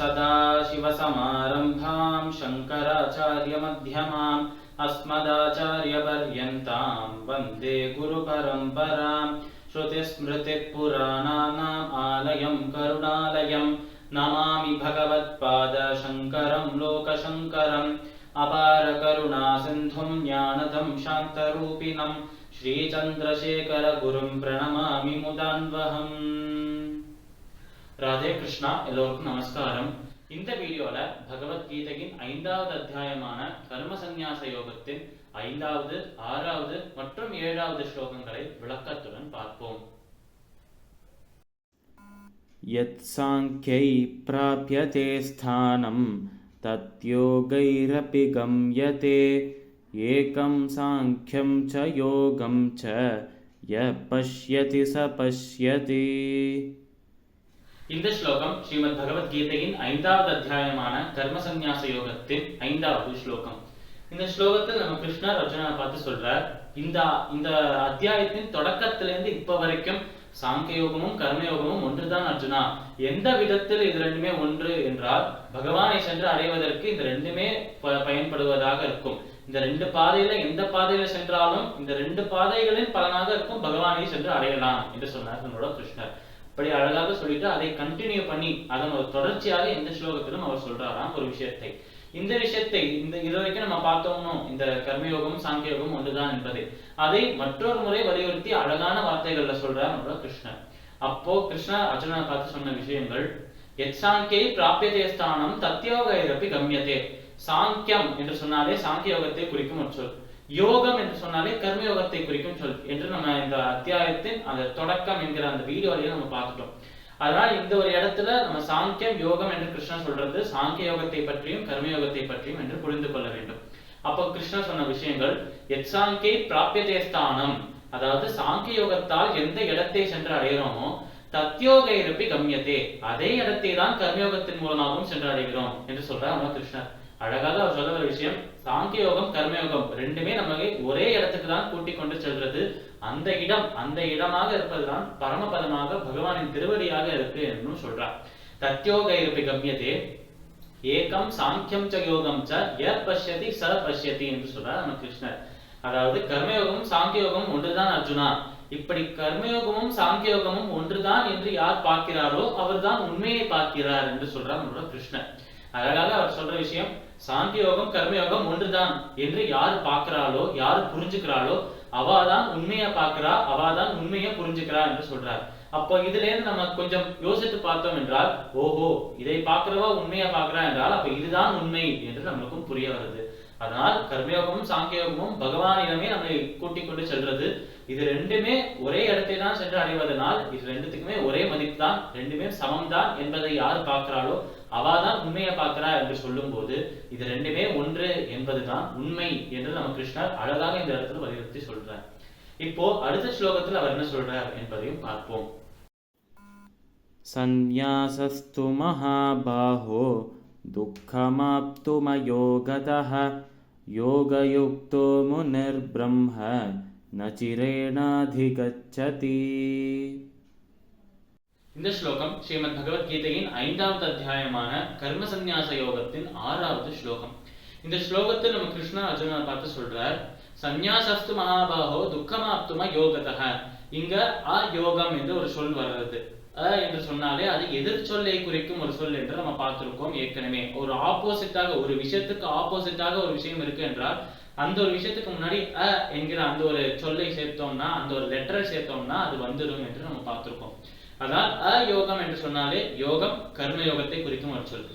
सदाशिवसमारम्भां शङ्कराचार्यमध्यमाम् अस्मदाचार्यपर्यन्तां वन्दे गुरुपरम्परां श्रुतिस्मृतिपुराणानाम् आलयं करुणालयं नमामि भगवत्पादशङ्करं लोकशङ्करम् अपारकरुणासिन्धुं ज्ञानदं शान्तरूपिणं श्रीचन्द्रशेखरगुरुं प्रणमामि मुदान्वहम्. ராதே கிருஷ்ணா. எல்லோருக்கும் நமஸ்காரம். இந்த வீடியோல பகவத்கீதையின் 5வது அத்தியாயமான கர்ம சந்நியாச யோகத்தின் 5வது, 6வது மற்றும் 7வது ஸ்லோகங்களை விளக்கத்துடன் பார்ப்போம். யத் சாங்க்யை ப்ராப்யதே ஸ்தானம் தத்யோகைரபி கம்யதே ஏகம் சாங்க்யம் ச யோகம் ச ய பஷ்யதி ச பஷ்யதி. இந்த ஸ்லோகம் ஸ்ரீமத் பகவத்கீதையின் 5வது அத்தியாயமான கர்ம சந்நியாச யோகத்தின் 5வது ஸ்லோகம். இந்த ஸ்லோகத்தில் நம்ம கிருஷ்ணர் அர்ஜுனனை பார்த்து சொல்றார், இந்த அத்தியாயத்தின் தொடக்கத்திலிருந்து இப்ப வரைக்கும் சாங்கிய யோகமும் கர்மயோகமும் ஒன்றுதான் அர்ஜுனா. எந்த விதத்தில் இது ரெண்டுமே ஒன்று என்றால் பகவானை சென்று அடைவதற்கு இந்த ரெண்டுமே பயன்படுவதாக இருக்கும். இந்த ரெண்டு பாதையில எந்த பாதையில சென்றாலும் இந்த ரெண்டு பாதைகளின் பலனாக இருக்கும் பகவானை சென்று அடையலாம் என்று சொன்னார் நம்மளோட கிருஷ்ணர். அப்படி அழகாக சொல்லிட்டு அதை கண்டினியூ பண்ணி அதன் ஒரு தொடர்ச்சியாக இந்த ஸ்லோகத்திலும் அவர் சொல்றாராம் ஒரு விஷயத்தை. இந்த விஷயத்தை இது வரைக்கும் நம்ம பார்த்தோம்னோ இந்த கர்மயோகம் சாங்கியோகம் ஒன்றுதான் என்பதை அதை மற்றொரு முறை வலியுறுத்தி அழகான வார்த்தைகள்ல சொல்றார் நம்மளோட கிருஷ்ணர். அப்போ கிருஷ்ணர் அர்ஜுனனை பார்த்து சொன்ன விஷயங்கள், எத் சாங்கியை பிராபியதே ஸ்தானம் தத்யோகைரபி கம்யதே. சாங்கியம் என்று சொன்னாலே சாங்கிய யோகத்தை குறிக்கும் ஒரு சொல், யோகம் என்று சொன்னாலே கர்மயோகத்தை குறிக்கும் சொல் என்று நம்ம இந்த அத்தியாயத்தின் அந்த தொடக்கம் என்கிற அந்த வீடியோலையும் நம்ம பார்த்துட்டோம். அதனால இந்த ஒரு இடத்துல நம்ம சாங்கியம் யோகம் என்று கிருஷ்ணன் சொல்றது சாங்கிய யோகத்தை பற்றியும் கர்மயோகத்தை பற்றியும் என்று புரிந்து கொள்ள வேண்டும். அப்போ கிருஷ்ணன் சொன்ன விஷயங்கள், எத் சாங்கியை பிராபியதே ஸ்தானம், அதாவது சாங்கிய யோகத்தால் எந்த இடத்தை சென்று அடைகிறோமோ தத்யோகைரபி கம்யதே, அதே இடத்தை தான் கர்மயோகத்தின் மூலமாகவும் சென்று அடைகிறோம் என்று சொல்றார் நம்ம கிருஷ்ணர். அழகாக அவர் சொல்ல ஒரு விஷயம், சாங்கிய யோகம் கர்மயோகம் ரெண்டுமே நம்மளை ஒரே இடத்துக்கு தான் கூட்டிக் கொண்டு செல்றது. அந்த இடமாக இருப்பதுதான் பரமபதமாக பகவானின் திருவடியாக இருக்கு என்று சொல்றார். தத்யோகைரபி கம்யதே ஏகம் சாங்கியம் ச யோகம் ச ய பஷ்யதி ச பஷ்யதி என்று சொல்றார் நம்ம கிருஷ்ணர். அதாவது கர்மயோகமும் சாங்கியோகமும் ஒன்றுதான் அர்ஜுனா. இப்படி கர்மயோகமும் சாங்கியோகமும் ஒன்றுதான் என்று யார் பார்க்கிறாரோ அவர்தான் உண்மையை பார்க்கிறார் என்று சொல்றார் நம்மளோட கிருஷ்ணர். அழகாக அவர் சொல்ற விஷயம், சாங்கியோகம் கர்மயோகம் ஒன்றுதான் என்று யார் பார்க்கிறாளோ யார் புரிஞ்சுக்கிறாளோ அவாதான் உண்மையை பார்க்கிறா, அவாதான் உண்மையை புரிஞ்சுக்கிறா என்று சொல்றார். அப்போ இதுல இருந்து நம்ம கொஞ்சம் யோசித்து பார்த்தோம் என்றால், ஓஹோ இதை பார்க்கிறவா உண்மையை பார்க்கிறா என்றால் அப்ப இதுதான் உண்மை என்று நம்மளுக்கும் புரிய வருது. அதனால் கர்மயோகமும் சாங்கியோகமும் பகவானிடமே நம்மை கூட்டிக் கொண்டு செல்றது. இது ரெண்டுமே ஒரே இடத்தை தான் சென்று அடைவதனால் இது ரெண்டுத்துக்குமே ஒரே மதிப்பு தான், ரெண்டுமே சமம் தான் என்பதை யார் பார்க்கிறாளோ அவாதான் உண்மையை பார்க்கிறா என்று சொல்லும் போது இது ரெண்டுமே ஒன்று என்பதுதான் உண்மை என்று நம்ம கிருஷ்ணர் அழகாக இந்த இடத்துல வலியுறுத்தி சொல்றார். இப்போ அடுத்த ஸ்லோகத்தில் அவர் என்ன சொல்றார் என்பதையும் பார்ப்போம். சந்நியாசஸ்து மகாபாஹோ துக்கமாப்துமயோகதஹ யோகயுக்தோ முனிர்ப்ரம்ம நசிரேணாதிகச்சதி. இந்த ஸ்லோகம் ஸ்ரீமத் பகவத்கீதையின் 5வது அத்தியாயமான கர்ம சந்நியாச யோகத்தின் 6வது ஸ்லோகம். இந்த ஸ்லோகத்தில் நம்ம கிருஷ்ணா அர்ஜுனனை பார்த்து சொல்றார், சந்நியாசஸ்து மகாபாஹோ துக்கமாப்தும யோகதஹ. இங்க யோகம் என்று ஒரு சொல் வர்றது. என்று சொன்னாலே அது எதிர் சொல்லை குறிக்கும் ஒரு சொல் என்று நம்ம பார்த்திருக்கோம் ஏற்கனவே. ஒரு ஆப்போசிட்டாக ஒரு விஷயத்துக்கு ஆப்போசிட்டாக ஒரு விஷயம் இருக்கு என்றால் அந்த ஒரு விஷயத்துக்கு முன்னாடி என்கிற அந்த ஒரு சொல்லை சேர்த்தோம்னா அந்த ஒரு லெட்டரை சேர்த்தோம்னா அது வந்துடும் என்று நம்ம பார்த்திருக்கோம். அதான் யோகம் என்று சொன்னாலே யோகம் கர்மயோகத்தை குறிக்கும் ஒரு சொல்.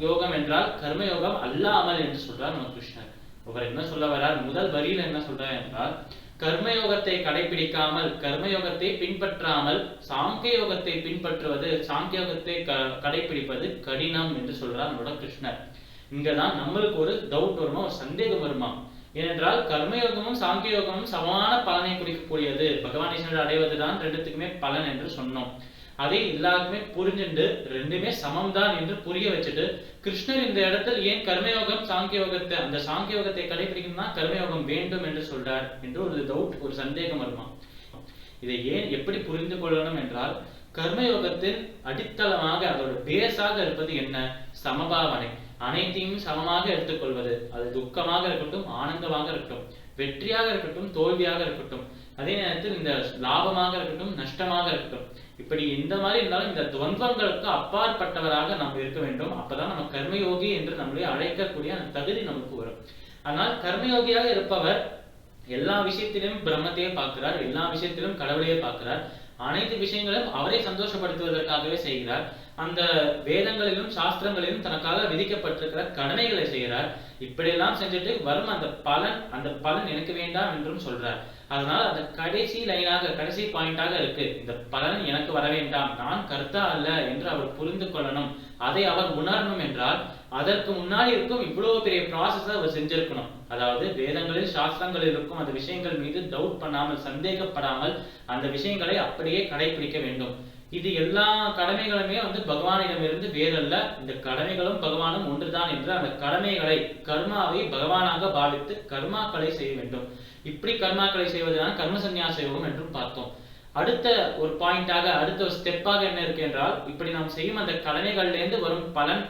யோகம் என்றால் கர்மயோகம் அல்லாமல் என்று சொல்றார் நம்ம கிருஷ்ணர். அவர் என்ன சொல்ல வர்றார், முதல் வரியில என்ன சொல்றார் என்றால், கர்மயோகத்தை கடைபிடிக்காமல் கர்மயோகத்தை பின்பற்றாமல் சாங்கிய யோகத்தை பின்பற்றுவது சாங்கியோகத்தை கடைபிடிப்பது கடினம் என்று சொல்றார் நம்மளோட கிருஷ்ணர். இங்கதான் நம்மளுக்கு ஒரு டவுட் வருமா, ஒரு சந்தேகம் வருமா. ஏனென்றால் கர்மயோகமும் சாங்கியோகமும் சமமான பலனை குறிக்கக்கூடியது, பகவானை சென்று அடைவதுதான் ரெண்டுத்துக்குமே பலன் என்று சொன்னோம். அதை எல்லாருக்குமே புரிஞ்சுட்டு ரெண்டுமே சமம்தான் என்று புரிய வச்சுட்டு கிருஷ்ணர் இந்த இடத்தில் ஏன் கர்மயோகம் சாங்கியோகத்தை அந்த சாங்கியோகத்தை கடைபிடிக்கணும்னா கர்மயோகம் வேண்டும் என்று சொல்றார் என்று ஒரு டவுட், ஒரு சந்தேகம் வருமா. இதை ஏன் எப்படி புரிந்து கொள்ளணும் என்றால், கர்மயோகத்தின் அடித்தளமாக அதோட பேஸாக இருப்பது என்ன? சமபாவனை. அனைத்தையும் சமமாக எடுத்துக்கொள்வது. அது துக்கமாக இருக்கட்டும், ஆனந்தமாக இருக்கட்டும், வெற்றியாக இருக்கட்டும், தோல்வியாக இருக்கட்டும், அதே நேரத்தில் இந்த லாபமாக இருக்கட்டும், நஷ்டமாக இருக்கட்டும், இப்படி இந்த மாதிரி இருந்தாலும் இந்த துவந்தங்களுக்கு அப்பாற்பட்டவராக நாம் இருக்க வேண்டும். அப்பதான் நம்ம கர்மயோகி என்று நம்மளே அழைக்கக்கூடிய அந்த தகுதி நமக்கு வரும். ஆனால் கர்மயோகியாக இருப்பவர் எல்லா விஷயத்திலும் பிரம்மத்தையே பார்க்கிறார், எல்லா விஷயத்திலும் கடவுளையே பார்க்கிறார், அனைத்து விஷயங்களும் அவரை சந்தோஷப்படுத்துவதற்காகவே செய்கிறார். அந்த வேதங்களிலும் சாஸ்திரங்களிலும் தனக்காக விதிக்கப்பட்டிருக்கிற கடமைகளை செய்கிறார். இப்படியெல்லாம் செஞ்சுட்டு வரும் அந்த பலன் எனக்கு வேண்டாம் என்றும் சொல்றார். அதனால அந்த கடைசி லைனாக, கடைசி பாயிண்டாக இருக்கு, இந்த பலன் எனக்கு வர வேண்டாம், நான் கர்த்தா அல்ல என்று அவர் புரிந்து கொள்ளணும், அதை அவர் உணரணும் என்றால் அதற்கு முன்னாடி இருக்கும் இவ்வளவு பெரிய ப்ராசஸ் அவர் செஞ்சிருக்கணும். அதாவது வேதங்களில் சாஸ்திரங்களில் இருக்கும் அந்த விஷயங்கள் மீது டவுட் பண்ணாமல், சந்தேகப்படாமல் அந்த விஷயங்களை அப்படியே கடைபிடிக்க வேண்டும். இது எல்லா கடமைகளுமே பகவானிடமிருந்து வேறல்ல, இந்த கடமைகளும் பகவானும் ஒன்றுதான் என்று அந்த கடமைகளை, கர்மாவை பகவானாக பாவித்து கர்மாக்களை செய்ய வேண்டும். இப்படி கர்மாக்களை செய்வதுதான் கர்ம சந்நியாச யோகம் என்றும் பார்த்தோம். அடுத்த ஒரு பாயிண்டாக, அடுத்த ஒரு ஸ்டெப்பாக என்ன இருக்கு என்றால், இப்படி நாம் செய்யும் அந்த கடமைகள்ல இருந்து வரும் பலன்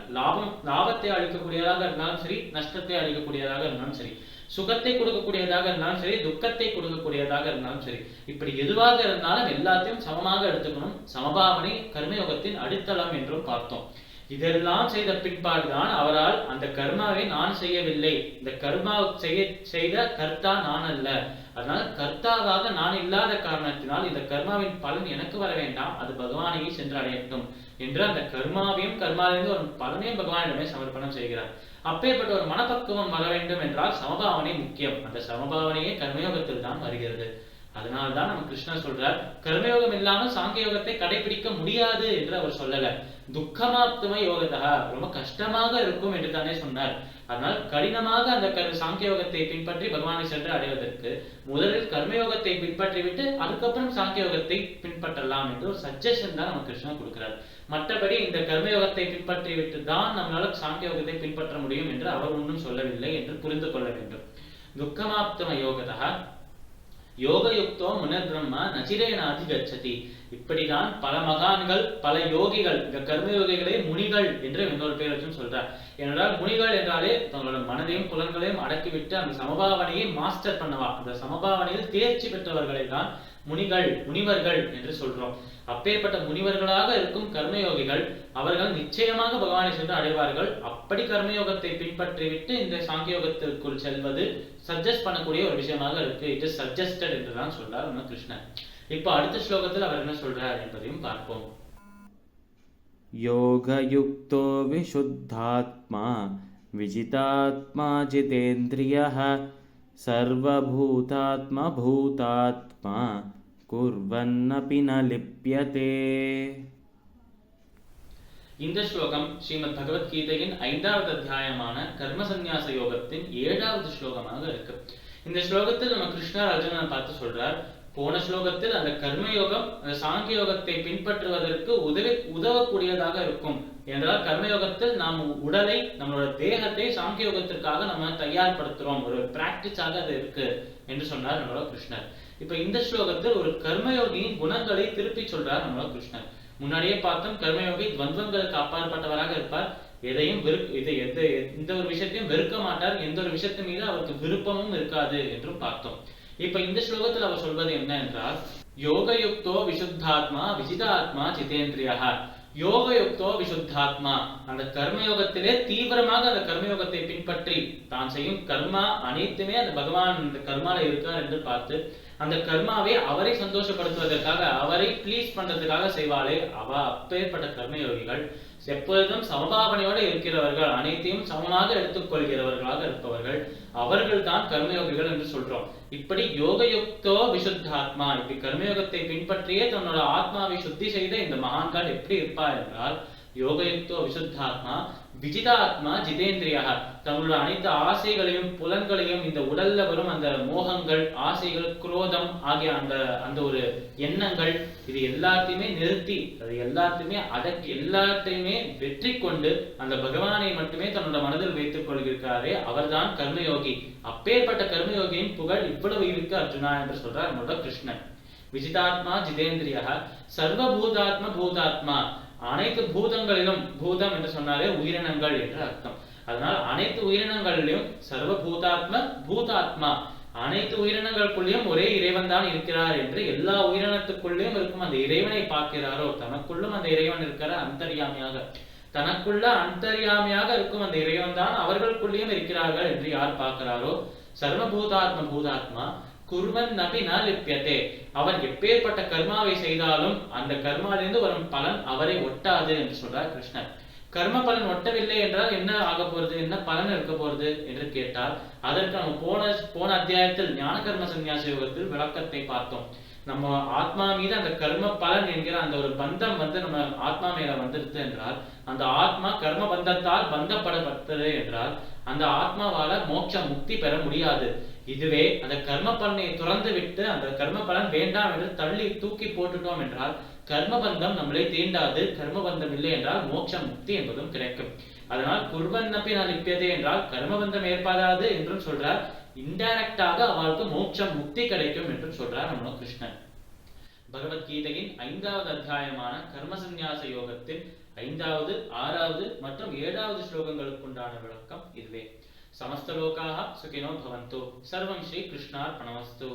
லாபத்தை அளிக்கக்கூடியதாக இருந்தாலும் சரி, நஷ்டத்தை அளிக்கக்கூடியதாக இருந்தாலும் சரி, சுகத்தை கொடுக்கக்கூடியதாக இருந்தாலும் சரி, துக்கத்தை கொடுக்கக்கூடியதாக இருந்தாலும் சரி, இப்படி எதுவாக இருந்தாலும் எல்லாத்தையும் சமமாக எடுத்துக்கணும். சமபாவனை கர்மயோகத்தின் அடித்தளம் என்றும் பார்த்தோம். இதெல்லாம் செய்த பின்பாடுதான் அவரால் அந்த கர்மாவை நான் செய்யவில்லை, இந்த கர்மா செய்த கர்த்தா நான் அல்ல, அதனால கர்த்தாவாக நான் இல்லாத காரணத்தினால் இந்த கர்மாவின் பலன் எனக்கு வர வேண்டாம், அது பகவானையே சென்று அடையட்டும் என்று அந்த கர்மாவிலிருந்து ஒரு பலனையும் பகவானிடமே சமர்ப்பணம் செய்கிறார். அப்பேற்பட்ட ஒரு மனப்பக்குவம் வர வேண்டும் என்றால் சமபாவனை முக்கியம். அந்த சமபாவனையே கர்மயோகத்தில் தான் வருகிறது. அதனால்தான் நம்ம கிருஷ்ணர் சொல்றார், கர்மயோகம் இல்லாமல் சாங்கிய யோகத்தை கடைபிடிக்க முடியாது என்று அவர் சொல்லல. துக்கமாப்தும யோகத்தா, ரொம்ப கஷ்டமாக இருக்கும் என்று தானே சொன்னார். அதனால் கடினமாக அந்த சாங்கிய யோகத்தை பின்பற்றி பகவானை சென்று அடைவதற்கு முதலில் கர்மயோகத்தை பின்பற்றிவிட்டு அதுக்கப்புறம் சாங்கிய யோகத்தை பின்பற்றலாம் என்று ஒரு சஜஷன் தான் நம்ம கிருஷ்ணர் கொடுக்கிறார். மற்றபடி இந்த கர்மயோகத்தை பின்பற்றி விட்டு தான் நம்மளால சாங்கிய யோகத்தை பின்பற்ற முடியும் என்று அவர் ஒன்றும் சொல்லவில்லை என்று புரிந்து கொள்ள வேண்டும். துக்கமாப்தும யோகத்தா யோகயுக்தோ முனர் பிரம்மா நச்சிரேனாதி கச்சதி. இப்படிதான் பல மகான்கள், பல யோகிகள், இந்த கர்மயோகிகளே முனிகள் என்று இன்னொரு பேர் வச்சும் சொல்றார். ஏனென்றால் முனிகள் என்றாலே தங்களோட மனதையும் புலன்களையும் அடக்கிவிட்டு அந்த சமபாவனையை மாஸ்டர் பண்ணவா, அந்த சமபாவனையில் தேர்ச்சி பெற்றவர்களை தான் முனிவர்கள் என்று சொல்றோம். அப்பேற்பட்ட முனிவர்களாக இருக்கும் கர்மயோகிகள் அவர்கள் நிச்சயமாக பகவானை சென்று அடைவார்கள். அப்படி கர்மயோகத்தை பின்பற்றிவிட்டு இந்த சாங்கியோகத்திற்குள் செல்வது சஜஸ்ட் பண்ணக்கூடிய ஒரு விஷயமாக இருக்கு. இட் இஸ் சஜஸ்டட் என்றுதான் சொல்றார் நம்ம கிருஷ்ணன். இப்ப அடுத்த ஸ்லோகத்தில் அவர் என்ன சொல்றார் என்பதையும் பார்ப்போம். யோகயுக்தோ விஷுத்தாத்மா விஜிதாத்மா ஜிதேந்திரியः சர்வபூதாத்மா பூதாத்மா குர்வன்னபி ந லிப்யதே. இந்த ஸ்லோகம் ஸ்ரீமத் பகவத்கீதையின் 5வது அத்தியாயமான கர்ம சந்நியாச யோகத்தின் 7வது ஸ்லோகமாக இருக்கு. இந்த ஸ்லோகத்தில் நம்ம கிருஷ்ணர் அர்ஜுனனை பார்த்து சொல்றார், போன ஸ்லோகத்தில் அந்த கர்மயோகம் அந்த சாங்கிய யோகத்தை பின்பற்றுவதற்கு உதவக்கூடியதாக இருக்கும் என்றால், கர்மயோகத்தில் நாம் உடலை, நம்மளோட தேகத்தை சாங்கிய யோகத்திற்காக நம்ம தயார்படுத்துறோம், ஒரு பிராக்டிஸாக அது இருக்கு என்று சொன்னார் நம்மளோட கிருஷ்ணர். இப்ப இந்த ஸ்லோகத்தில் ஒரு கர்மயோகியின் குணங்களை திருப்பி சொல்றார் நம்மளோட கிருஷ்ணர். முன்னாடியே பார்த்தோம், கர்மயோகி துவந்தங்களுக்கு அப்பாற்பட்டவராக இருப்பார், எதையும் எந்த ஒரு விஷயத்தையும் வெறுக்க மாட்டார், எந்த ஒரு விஷயத்தின் மீது அவருக்கு விருப்பமும் இருக்காது என்றும் பார்த்தோம். இப்ப இந்த ஸ்லோகத்தில் அவர் சொல்வது என்ன என்றால், யோகயுக்தோ விசுத்தாத்மா விஜிதாத்மா ஜிதேந்திரியா. யோகயுக்தோ விசுத்தாத்மா, அந்த கர்மயோகத்திலே தீவிரமாக அந்த கர்மயோகத்தை பின்பற்றி தான் செய்யும் கர்மா அனைத்துமே அந்த பகவான் இந்த கர்மால இருக்கார் என்று பார்த்து அந்த கர்மாவை அவரை சந்தோஷப்படுத்துவதற்காக, அவரை பிளீஸ் பண்றதுக்காக செய்வாளே அவ, அப்பேற்பட்ட கர்மயோகிகள் எப்பொழுதும் சமபாவனையோடு இருக்கிறவர்கள், அனைத்தையும் சமமாக எடுத்துக்கொள்கிறவர்களாக இருப்பவர்கள், அவர்கள் தான் கர்மயோகிகள் என்று சொல்றோம். இப்படி யோகயுக்தோ விசுத்தாத்மா, இப்படி கர்மயோகத்தை பின்பற்றியே தன்னோட ஆத்மாவை சுத்தி செய்த இந்த மகான்கள் எப்படி இருப்பார் என்றால், யோகயுக்தோ விசுத்தாத்மா விஜிதாத்மா ஜிதேந்திரியா, தங்களோட அனைத்து ஆசைகளையும் புலன்களையும், இந்த உடல்ல வரும் அந்த மோகங்கள், ஆசைகள், குரோதம் ஆகிய அந்த ஒரு எண்ணங்கள், இது எல்லாத்தையுமே நிறுத்தி, அது எல்லாத்தையுமே அடக்கி, எல்லாத்தையுமே வெற்றி கொண்டு அந்த பகவானை மட்டுமே தன்னோட மனதில் வைத்துக் கொள்கிறாரே அவர்தான் கர்மயோகி. அப்பேற்பட்ட கர்மயோகியின் புகழ் இவ்வளவு இருக்கு அர்ஜுனா என்று சொல்றார் நம்மளோட கிருஷ்ணன். விஜிதாத்மா ஜிதேந்திரியः சர்வபூதாத்ம பூதாத்மா. அனைத்து பூதங்களிலும், பூதம் என்று சொன்னாலே உயிரினங்கள் என்று அர்த்தம். அதனால் அனைத்து உயிரினங்களிலும் சர்வபூதாத்ம பூதாத்மா, அனைத்து உயிரினங்களுக்குள்ளேயும் ஒரே இறைவன் தான் இருக்கிறார் என்று எல்லா உயிரினத்துக்குள்ளேயும் இருக்கும் அந்த இறைவனை பார்க்கிறாரோ, தனக்குள்ளும் அந்த இறைவன் இருக்கிற அந்தர்யாமியாக, தனக்குள்ள அந்தர்யாமியாக இருக்கும் அந்த இறைவன் தான் அவர்களுக்குள்ளேயும் இருக்கிறார்கள் என்று யார் பார்க்கிறாரோ, சர்வபூதாத்ம பூதாத்மா குர்வன் நபி ந லிப்யதே. அவன் எப்பேற்பட்ட கர்மாவை செய்தாலும் அந்த கர்மாவிலிருந்து வரும் பலன் அவரை ஒட்டாது என்று சொல்றார் கிருஷ்ணர். கர்ம பலன் ஒட்டவில்லை என்றால் என்ன ஆக போறது, என்ன பலன் இருக்க போறது என்று கேட்டால், அதற்கு நம்ம போன அத்தியாயத்தில் ஞான கர்ம சந்நியாச யோகத்தில் விளக்கத்தை பார்த்தோம். நம்ம ஆத்மா மீது அந்த கர்ம பலன் என்கிற அந்த ஒரு பந்தம் நம்ம ஆத்மா மேல வந்துருது என்றால், அந்த ஆத்மா கர்ம பந்தத்தால் பந்தப்படப்பட்டது என்றால் அந்த ஆத்மாவால மோட்ச முக்தி பெற முடியாது. இதுவே அந்த கர்ம பலனை துறந்து விட்டு அந்த கர்ம பலன் வேண்டாம் என்று தள்ளி தூக்கி போட்டுட்டோம் என்றால் கர்மபந்தம் நம்மளை தீண்டாது. கர்மபந்தம் இல்லை என்றால் மோட்ச முக்தி என்பதும் கிடைக்கும். அதனால் குர்வன்னப்பி நான் லிப்பியதே என்றால் கர்மபந்தம் ஏற்படாது என்றும் சொல்றார். இன்டைரக்டாக அவளுக்கு மோட்சம் முக்தி கிடைக்கும் என்றும் சொல்றார் நம்ம கிருஷ்ணன். பகவத்கீதையின் 5வது அத்தியாயமான கர்மசந்நியாச யோகத்தின் 5வது, 6வது மற்றும் 7வது ஸ்லோகங்களுக்குண்டான விளக்கம் இதுவே. சமஸ்த லோகாஹ சுகினோ பவந்து. சர்வம் ஸ்ரீ கிருஷ்ணார்ப்பணமஸ்து.